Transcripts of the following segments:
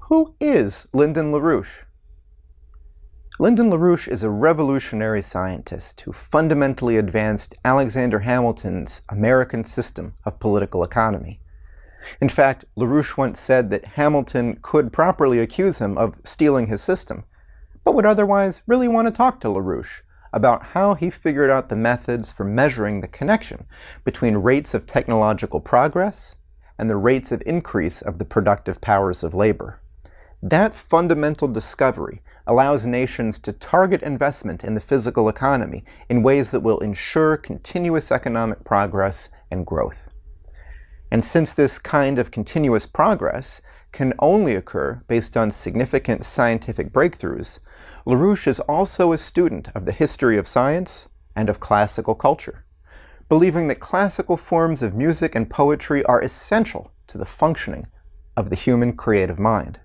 Who is Lyndon LaRouche? Lyndon LaRouche is a revolutionary scientist who fundamentally advanced Alexander Hamilton's American system of political economy. In fact, LaRouche once said that Hamilton could properly accuse him of stealing his system, but would otherwise really want to talk to LaRouche about how he figured out the methods for measuring the connection between rates of technological progress and the rates of increase of the productive powers of labor. That fundamental discovery allows nations to target investment in the physical economy in ways that will ensure continuous economic progress and growth. And since this kind of continuous progress can only occur based on significant scientific breakthroughs, LaRouche is also a student of the history of science and of classical culture, believing that classical forms of music and poetry are essential to the functioning of the human creative mind.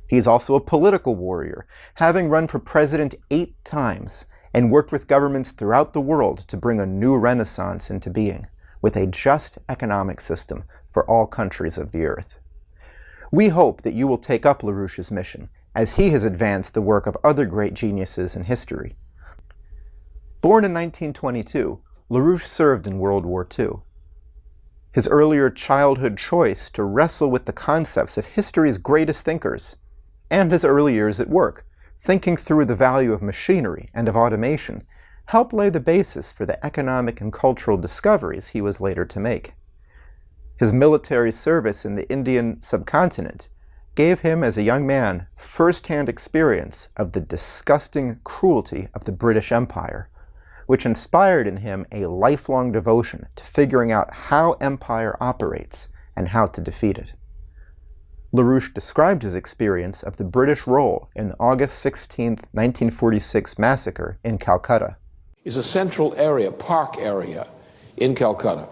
He is also a political warrior, having run for president 8 times and worked with governments throughout the world to bring a new renaissance into being, with a just economic system for all countries of the earth. We hope that you will take up LaRouche's mission, as he has advanced the work of other great geniuses in history. Born in 1922, LaRouche served in World War II. His earlier childhood choice to wrestle with the concepts of history's greatest thinkers, and his early years at work, thinking through the value of machinery and of automation, helped lay the basis for the economic and cultural discoveries he was later to make. His military service in the Indian subcontinent gave him, as a young man, first-hand experience of the disgusting cruelty of the British Empire, which inspired in him a lifelong devotion to figuring out how empire operates and how to defeat it. LaRouche described his experience of the British role in the August 16, 1946 massacre in Calcutta. It's a central area, park area in Calcutta.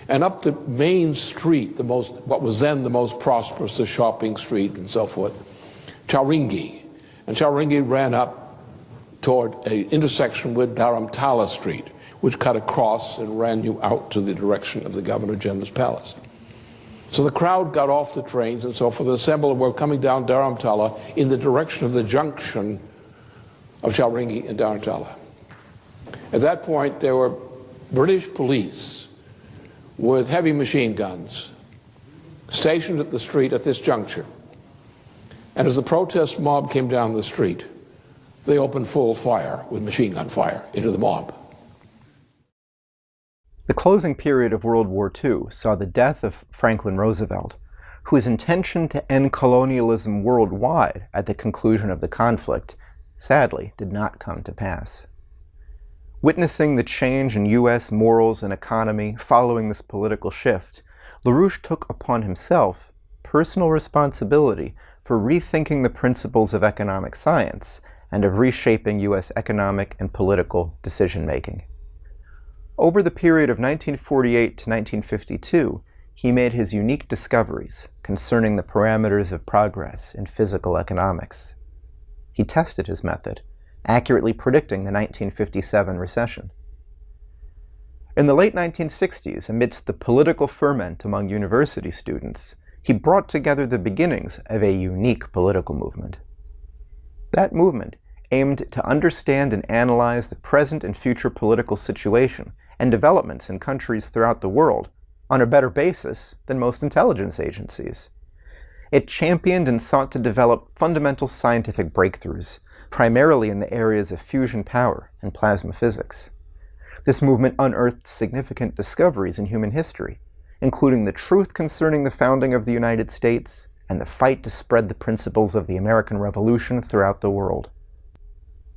And up the main street, what was then the most prosperous, the shopping street and so forth, Chowringhee. And Chowringhee ran up toward an intersection with Dharamtala Street, which cut across and ran you out to the direction of the Governor General's palace. So the crowd got off the trains and so forth, assembled, and were coming down Dharamtala in the direction of the junction of Chowringhee and Dharamtala. At that point, there were British police with heavy machine guns stationed at the street at this juncture. And as the protest mob came down the street, they opened full fire with machine gun fire into the mob. The closing period of World War II saw the death of Franklin Roosevelt, whose intention to end colonialism worldwide at the conclusion of the conflict sadly did not come to pass. Witnessing the change in U.S. morals and economy following this political shift, LaRouche took upon himself personal responsibility for rethinking the principles of economic science and of reshaping U.S. economic and political decision-making. Over the period of 1948 to 1952, he made his unique discoveries concerning the parameters of progress in physical economics. He tested his method, accurately predicting the 1957 recession. In the late 1960s, amidst the political ferment among university students, he brought together the beginnings of a unique political movement. That movement aimed to understand and analyze the present and future political situation and developments in countries throughout the world on a better basis than most intelligence agencies. It championed and sought to develop fundamental scientific breakthroughs, primarily in the areas of fusion power and plasma physics. This movement unearthed significant discoveries in human history, including the truth concerning the founding of the United States and the fight to spread the principles of the American Revolution throughout the world.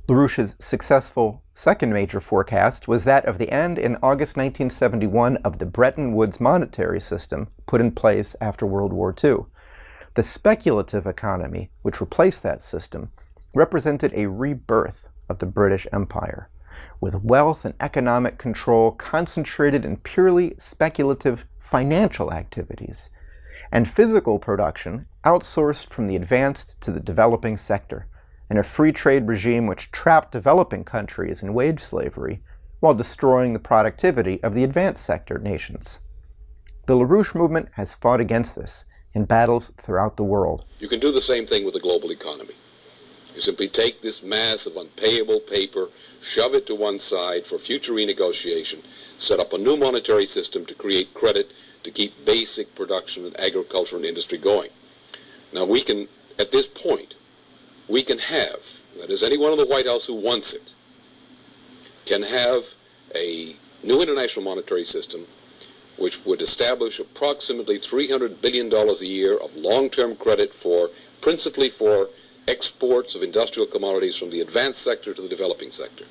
LaRouche's successful second major forecast was that of the end in August 1971 of the Bretton Woods monetary system put in place after World War II. The speculative economy, which replaced that system, represented a rebirth of the British Empire, with wealth and economic control concentrated in purely speculative financial activities, and physical production outsourced from the advanced to the developing sector, in a free trade regime which trapped developing countries in wage slavery while destroying the productivity of the advanced sector nations. The LaRouche movement has fought against this in battles throughout the world. You can do the same thing with the global economy. You simply take this mass of unpayable paper, shove it to one side for future renegotiation, set up a new monetary system to create credit to keep basic production and agriculture and industry going. Now we can, at this point, we can have, that is, anyone in the White House who wants it, can have a new international monetary system which would establish approximately $300 billion a year of long-term credit principally for exports of industrial commodities from the advanced sector to the developing sector.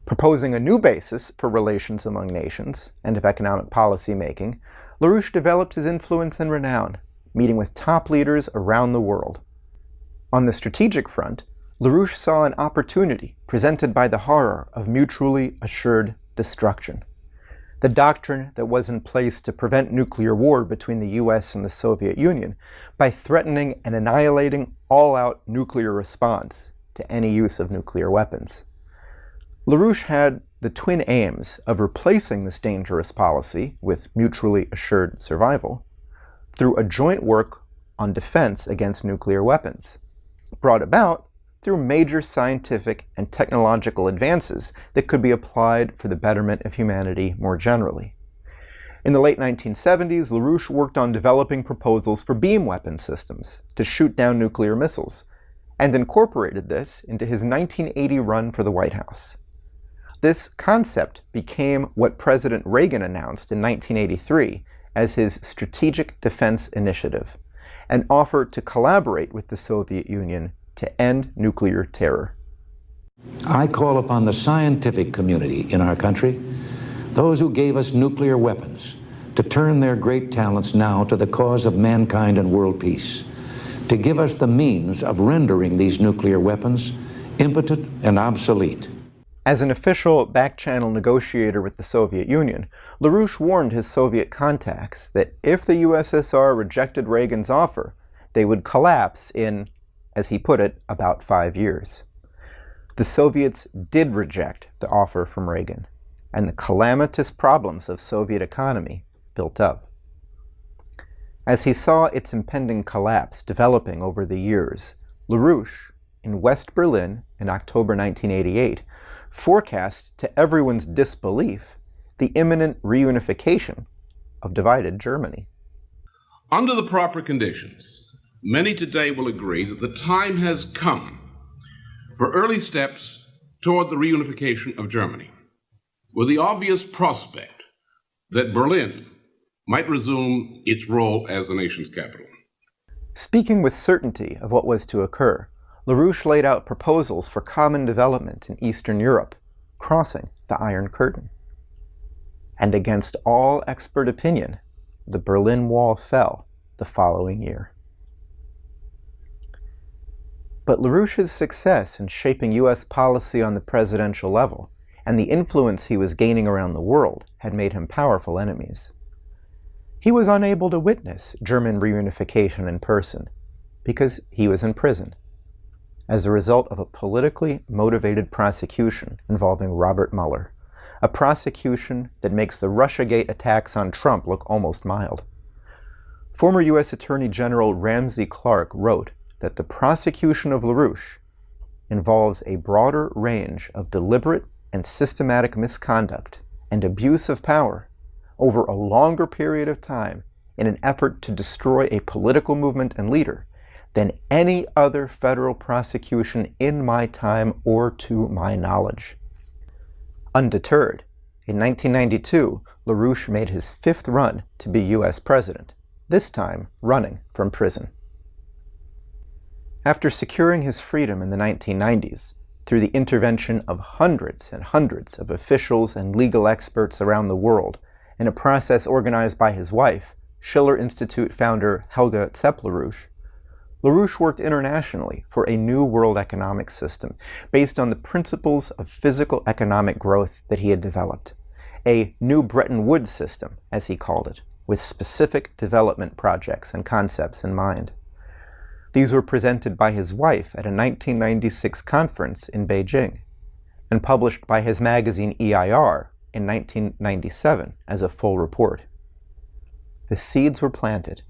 Proposing a new basis for relations among nations and of economic policy making, LaRouche developed his influence and renown, meeting with top leaders around the world. On the strategic front, LaRouche saw an opportunity presented by the horror of mutually assured destruction. The doctrine that was in place to prevent nuclear war between the US and the Soviet Union by threatening and annihilating all-out nuclear response to any use of nuclear weapons. LaRouche had the twin aims of replacing this dangerous policy with mutually assured survival through a joint work on defense against nuclear weapons, brought about through major scientific and technological advances that could be applied for the betterment of humanity more generally. In the late 1970s, LaRouche worked on developing proposals for beam weapon systems to shoot down nuclear missiles, and incorporated this into his 1980 run for the White House. This concept became what President Reagan announced in 1983 as his Strategic Defense Initiative, an offer to collaborate with the Soviet Union to end nuclear terror. I call upon the scientific community in our country, those who gave us nuclear weapons, to turn their great talents now to the cause of mankind and world peace, to give us the means of rendering these nuclear weapons impotent and obsolete. As an official back-channel negotiator with the Soviet Union, LaRouche warned his Soviet contacts that if the USSR rejected Reagan's offer, they would collapse in, as he put it, about 5 years. The Soviets did reject the offer from Reagan, and the calamitous problems of Soviet economy built up. As he saw its impending collapse developing over the years, LaRouche, in West Berlin in October 1988, forecast to everyone's disbelief the imminent reunification of divided Germany. Under the proper conditions, many today will agree that the time has come for early steps toward the reunification of Germany, with the obvious prospect that Berlin might resume its role as the nation's capital. Speaking with certainty of what was to occur, LaRouche laid out proposals for common development in Eastern Europe, crossing the Iron Curtain. And against all expert opinion, the Berlin Wall fell the following year. But LaRouche's success in shaping U.S. policy on the presidential level and the influence he was gaining around the world had made him powerful enemies. He was unable to witness German reunification in person because he was in prison as a result of a politically motivated prosecution involving Robert Mueller, a prosecution that makes the Russiagate attacks on Trump look almost mild. Former U.S. Attorney General Ramsey Clark wrote that the prosecution of LaRouche involves a broader range of deliberate and systematic misconduct and abuse of power over a longer period of time in an effort to destroy a political movement and leader than any other federal prosecution in my time or to my knowledge. Undeterred, in 1992, LaRouche made his 5th run to be U.S. president, this time running from prison. After securing his freedom in the 1990s, through the intervention of hundreds and hundreds of officials and legal experts around the world, in a process organized by his wife, Schiller Institute founder Helga Zepp-LaRouche, LaRouche worked internationally for a new world economic system based on the principles of physical economic growth that he had developed, a new Bretton Woods system, as he called it, with specific development projects and concepts in mind. These were presented by his wife at a 1996 conference in Beijing, and published by his magazine EIR in 1997 as a full report. The seeds were planted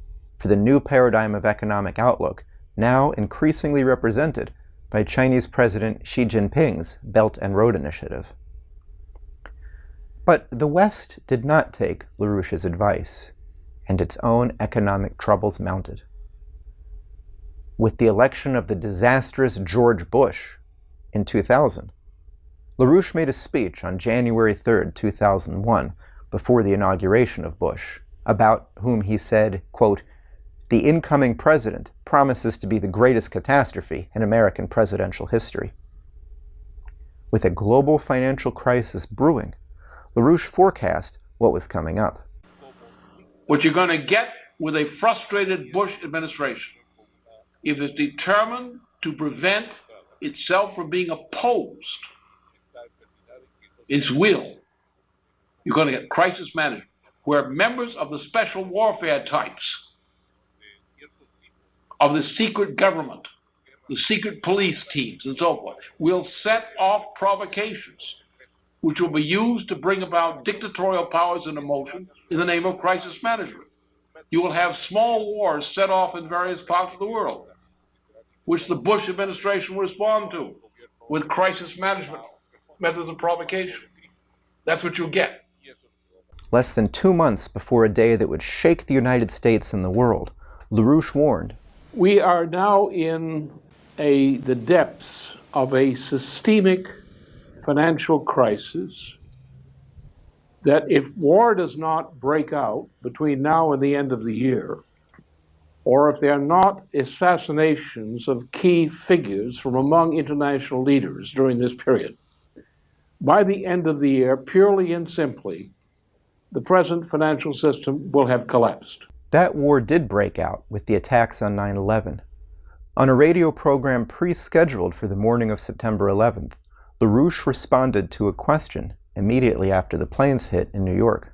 for the new paradigm of economic outlook, now increasingly represented by Chinese President Xi Jinping's Belt and Road Initiative. But the West did not take LaRouche's advice, and its own economic troubles mounted. With the election of the disastrous George Bush in 2000, LaRouche made a speech on January 3, 2001, before the inauguration of Bush, about whom he said, quote, "The incoming president promises to be the greatest catastrophe in American presidential history." With a global financial crisis brewing, LaRouche forecast what was coming up. What you're going to get with a frustrated Bush administration, if it's determined to prevent itself from being opposed, its will, you're going to get crisis management, where members of the special warfare types of the secret government, the secret police teams, and so forth, will set off provocations which will be used to bring about dictatorial powers into motion in the name of crisis management. You will have small wars set off in various parts of the world, which the Bush administration will respond to with crisis management methods of provocation. That's what you'll get. Less than 2 months before a day that would shake the United States and the world, LaRouche warned, "We are now in the depths of a systemic financial crisis that if war does not break out between now and the end of the year, or if there are not assassinations of key figures from among international leaders during this period, by the end of the year, purely and simply, the present financial system will have collapsed." That war did break out with the attacks on 9/11. On a radio program pre-scheduled for the morning of September 11th, LaRouche responded to a question immediately after the planes hit in New York.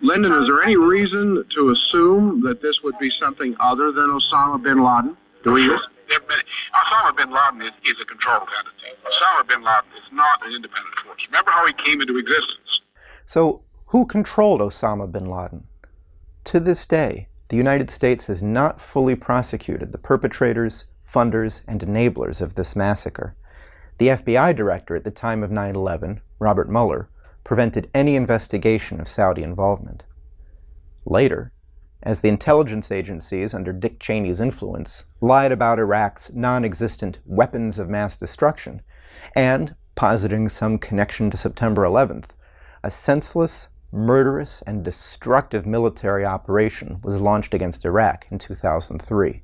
Lyndon, is there any reason to assume that this would be something other than Osama bin Laden doing this? Osama bin Laden is a controlled entity. Osama bin Laden is not an independent force. Remember how he came into existence? So, who controlled Osama bin Laden? To this day, the United States has not fully prosecuted the perpetrators, funders, and enablers of this massacre. The FBI director at the time of 9/11, Robert Mueller, prevented any investigation of Saudi involvement. Later, as the intelligence agencies under Dick Cheney's influence lied about Iraq's non-existent weapons of mass destruction, and, positing some connection to September 11th, a senseless, murderous, and destructive military operation was launched against Iraq in 2003.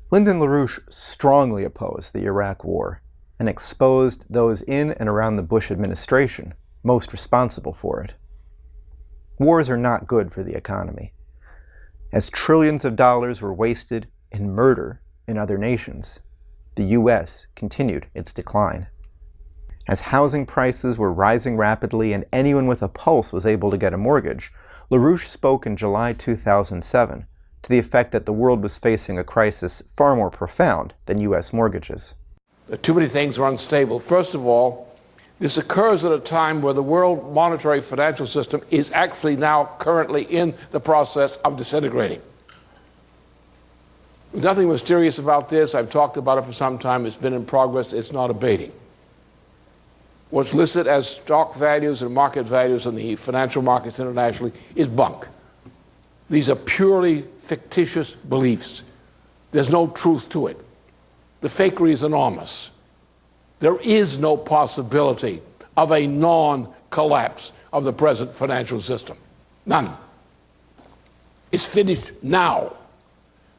Lyndon LaRouche strongly opposed the Iraq War and exposed those in and around the Bush administration most responsible for it. Wars are not good for the economy. As trillions of dollars were wasted in murder in other nations, the U.S. continued its decline. As housing prices were rising rapidly and anyone with a pulse was able to get a mortgage, LaRouche spoke in July 2007 to the effect that the world was facing a crisis far more profound than U.S. mortgages. Too many things are unstable. First of all, this occurs at a time where the world monetary financial system is actually now currently in the process of disintegrating. There's nothing mysterious about this. I've talked about it for some time. It's been in progress. It's not abating. What's listed as stock values and market values in the financial markets internationally is bunk. These are purely fictitious beliefs. There's no truth to it. The fakery is enormous. There is no possibility of a non-collapse of the present financial system. None. It's finished now.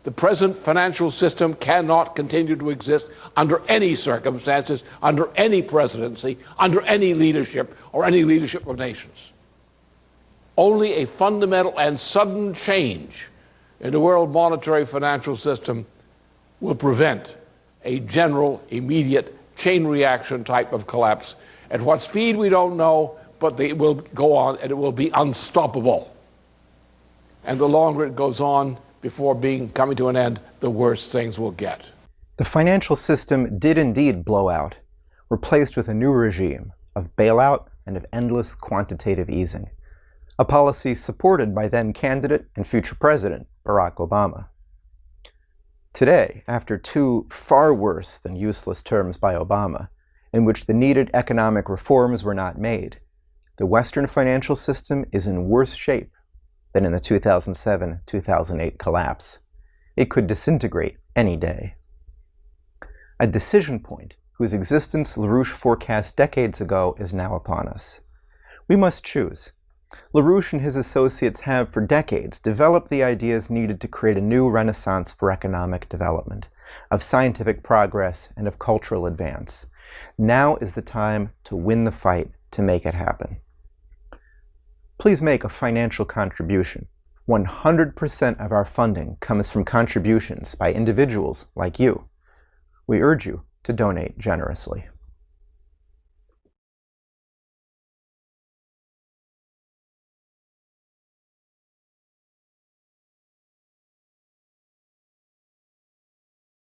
The present financial system cannot continue to exist under any circumstances, under any presidency, under any leadership, or any leadership of nations. Only a fundamental and sudden change in the world monetary financial system will prevent a general, immediate, chain reaction type of collapse. At what speed, we don't know, but it will go on and it will be unstoppable. And the longer it goes on before coming to an end, the worse things will get. The financial system did indeed blow out, replaced with a new regime of bailout and of endless quantitative easing, a policy supported by then candidate and future president Barack Obama. Today, after two far worse than useless terms by Obama, in which the needed economic reforms were not made, the Western financial system is in worse shape than in the 2007-2008 collapse. It could disintegrate any day. A decision point whose existence LaRouche forecast decades ago is now upon us. We must choose. LaRouche and his associates have, for decades, developed the ideas needed to create a new renaissance for economic development, of scientific progress, and of cultural advance. Now is the time to win the fight to make it happen. Please make a financial contribution. 100% of our funding comes from contributions by individuals like you. We urge you to donate generously.